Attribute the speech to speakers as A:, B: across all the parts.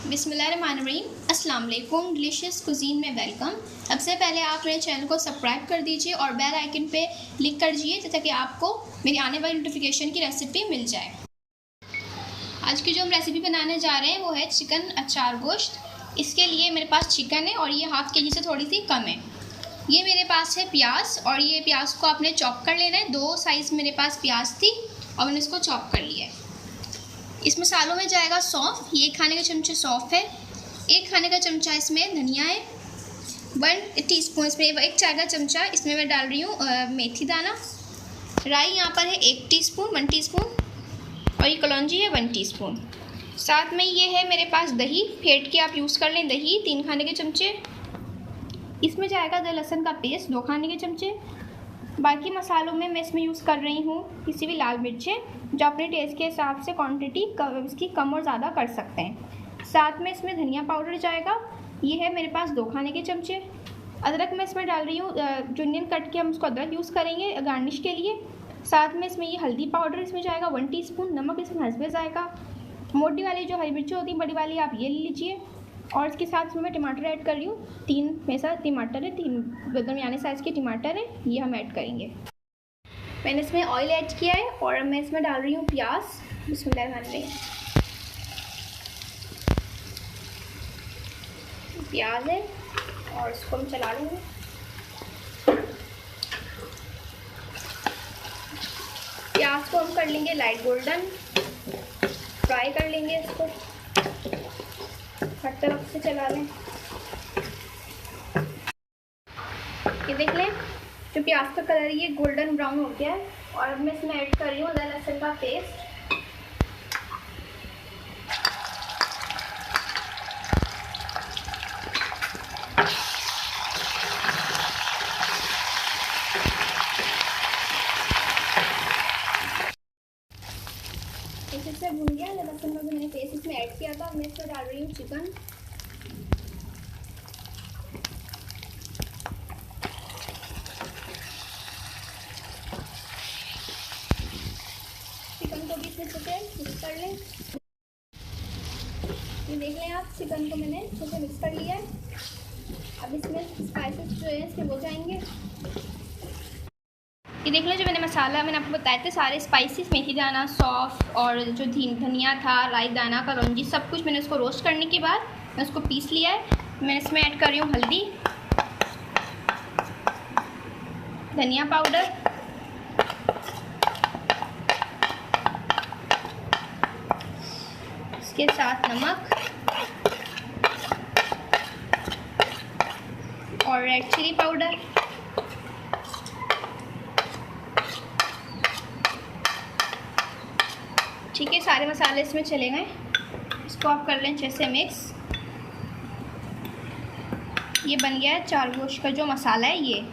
A: बिस्मिल्लाहिर्रहमानिर्रहीम। अस्सलाम वालेकुम। डिलीशियस कुजीन में वेलकम। सबसे पहले आप मेरे चैनल को सब्सक्राइब कर दीजिए और बेल आइकन पे क्लिक कर दीजिए ताकि आपको मेरी आने वाली नोटिफिकेशन की रेसिपी मिल जाए। आज की जो हम रेसिपी बनाने जा रहे हैं वो है चिकन अचार गोश्त। इसके लिए मेरे पास चिकन है और ये हाफ केजी से थोड़ी सी कम है। ये मेरे पास है प्याज और ये प्याज को आपने चॉप कर लेना है। 2 साइज़ मेरे पास प्याज थी और मैंने इसको चॉप कर लिया है। इस मसालों में जाएगा सौंफ, ये 1 खाने का चमचा सौंफ है। 1 खाने का चमचा इसमें धनिया है। 1 टीस्पून इसमें 1 चाय का चमचा इसमें मैं डाल रही हूँ मेथी दाना। राई यहाँ पर है 1 टीस्पून और ये कलौंजी है 1 टीस्पून। साथ में ये है मेरे पास दही, फेंट के आप यूज़ कर लें। दही 3 खाने के चमचे। इसमें जाएगा अदरक लहसुन का पेस्ट 2 खाने के चमचे। बाकी मसालों में मैं इसमें यूज़ कर रही हूँ किसी भी लाल मिर्चें, जो अपने टेस्ट के हिसाब से क्वांटिटी इसकी कम और ज़्यादा कर सकते हैं। साथ में इसमें धनिया पाउडर जाएगा, ये है मेरे पास 2 खाने के चमचे। अदरक मैं इसमें डाल रही हूँ जो अनियन कट के हम उसको अदरक यूज़ करेंगे गार्निश के लिए। साथ में इसमें ये हल्दी पाउडर इसमें जाएगा 1 टीस्पून। नमक इसमें हस्बे जाएगा। मोटी वाली जो हरी मिर्ची होती है बड़ी वाली आप ये ले लीजिए। और इसके साथ इसमें मैं टमाटर ऐड कर रही हूँ। 3 मेरे साथ टमाटर है, 3 दरमियाने साइज़ के टमाटर है, ये हम ऐड करेंगे। मैंने इसमें ऑयल ऐड किया है और मैं इसमें डाल रही हूँ प्याज। बिस्मिल्लाहिर्रहमानिर्रहीम। प्याज है और इसको हम चला लेंगे। प्याज को हम कर लेंगे लाइट गोल्डन, फ्राई कर लेंगे इसको, हर तरफ से चला लें। ये देख लें जो प्याज का कलर ये गोल्डन ब्राउन हो गया है। और अब मैं इसमें ऐड कर रही हूँ अदरक लहसुन का पेस्ट। इससे भून गया अदरक लहसुन का जो मैंने पेस्ट इसमें ऐड किया था। मैं इसमें डाल रही हूँ चिकन। को भी इसमें अच्छे से मिक्स कर लें। ये देख लें आप, चिकन को मैंने अच्छे से मिक्स कर लिया है। अब इसमें स्पाइसेस जो है इसके हो जाएंगे। ये देख लें जो मैंने मसाला मैंने आपको बताए थे सारे स्पाइसेस, मेथी दाना, सौंफ और जो धनिया था, राई दाना, कलौंजी, सब कुछ मैंने उसको रोस्ट करने के बाद मैं उसको पीस लिया है। मैं इसमें ऐड कर रही हूँ हल्दी, धनिया पाउडर, के साथ नमक और रेड चिली पाउडर। ठीक है, सारे मसाले इसमें चले गए। इसको आप कर लें अच्छे से मिक्स। ये बन गया है अचार गोश्त का जो मसाला है ये।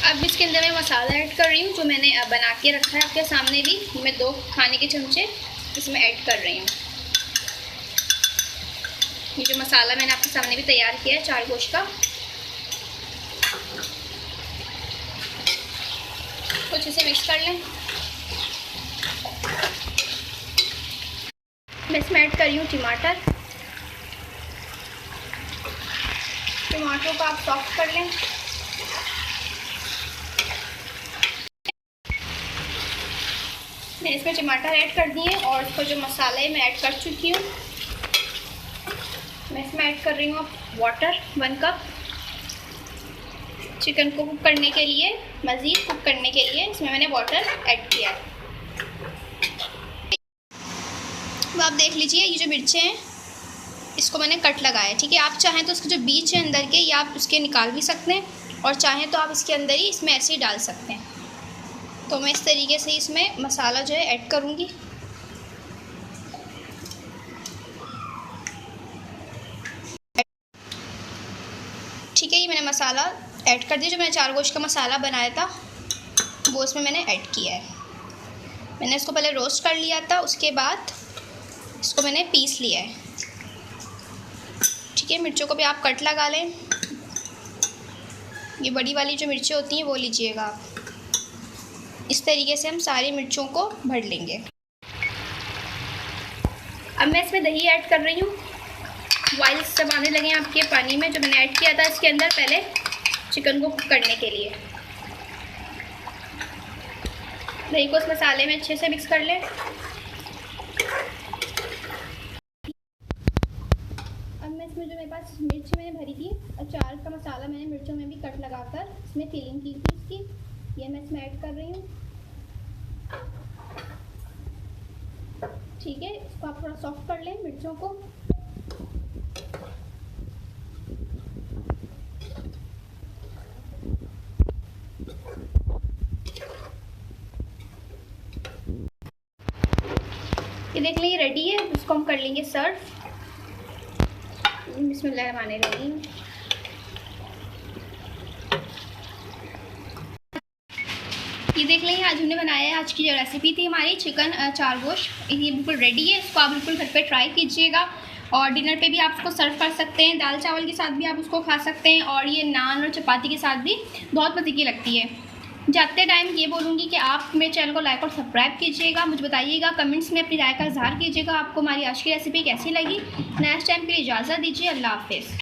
A: अब इसके अंदर मैं मसाला ऐड कर रही हूँ जो मैंने बना के रखा है आपके सामने भी। मैं 2 खाने के चमचे इसमें ऐड कर रही हूँ। ये जो मसाला मैंने आपके सामने भी तैयार किया है अचार गोश्त का, कुछ इसे मिक्स कर लें। मैं इसमें ऐड कर रही हूँ टमाटर। टमाटरों को आप सॉफ्ट कर लें। मैंने इसमें टमाटर ऐड कर दिए और इसको जो मसाला है मैं ऐड कर चुकी हूँ। मैं इसमें ऐड कर रही हूँ वाटर 1 कप। चिकन को कुक करने के लिए, मज़ीद कुक करने के लिए इसमें मैंने वाटर ऐड किया है। अब आप देख लीजिए ये जो मिर्चें हैं इसको मैंने कट लगाया है। ठीक है, आप चाहें तो उसके जो बीच है अंदर के ये आप उसके निकाल भी सकते हैं और चाहें तो आप इसके अंदर ही इसमें ऐसे ही डाल सकते हैं। तो मैं इस तरीके से इसमें मसाला जो है ऐड करूँगी। ठीक है, ये मैंने मसाला ऐड कर दिया। जो मैंने अचार गोश्त का मसाला बनाया था वो इसमें मैंने ऐड किया है। मैंने इसको पहले रोस्ट कर लिया था, उसके बाद इसको मैंने पीस लिया है। ठीक है, मिर्चों को भी आप कट लगा लें। ये बड़ी वाली जो मिर्ची होती हैं वो लीजिएगा आप। इस तरीके से हम सारी मिर्चों को भर लेंगे। अब मैं इसमें दही ऐड कर रही हूँ। बॉइल सब आने लगे आपके पानी में जो मैंने ऐड किया था इसके अंदर पहले चिकन को कुक करने के लिए। दही को इस मसाले में अच्छे से मिक्स कर लें। अब मैं इसमें जो मेरे पास मिर्च मैंने भरी थी, अचार का मसाला मैंने मिर्चों में भी कट लगाकर इसमें फिलिंग की थी इसकी, ये मैं इसमें ऐड कर रही हूँ। ठीक है, इसको आप थोड़ा सॉफ्ट कर लें मिर्चों को। ये देख लें ये रेडी है, इसको हम कर लेंगे सर्व। बिस्मिल्लाहिर्रहमानिर्रहीम। ये देख लें आज हमने बनाया है, आज की जो रेसिपी थी हमारी चिकन चार गोश्त, ये बिल्कुल रेडी है। इसको आप बिल्कुल घर पे ट्राई कीजिएगा और डिनर पे भी आप उसको सर्व कर सकते हैं, दाल चावल के साथ भी आप उसको खा सकते हैं और ये नान और चपाती के साथ भी बहुत मज़े की लगती है। जाते टाइम ये बोलूँगी कि आप मेरे चैनल को लाइक और सब्सक्राइब कीजिएगा। मुझे बताइएगा कमेंट्स में अपनी राय का इज़हार कीजिएगा, आपको हमारी आज की रेसिपी कैसी लगी। नेक्स्ट टाइम के लिए इजाज़त दीजिए। अल्लाह हाफिज़।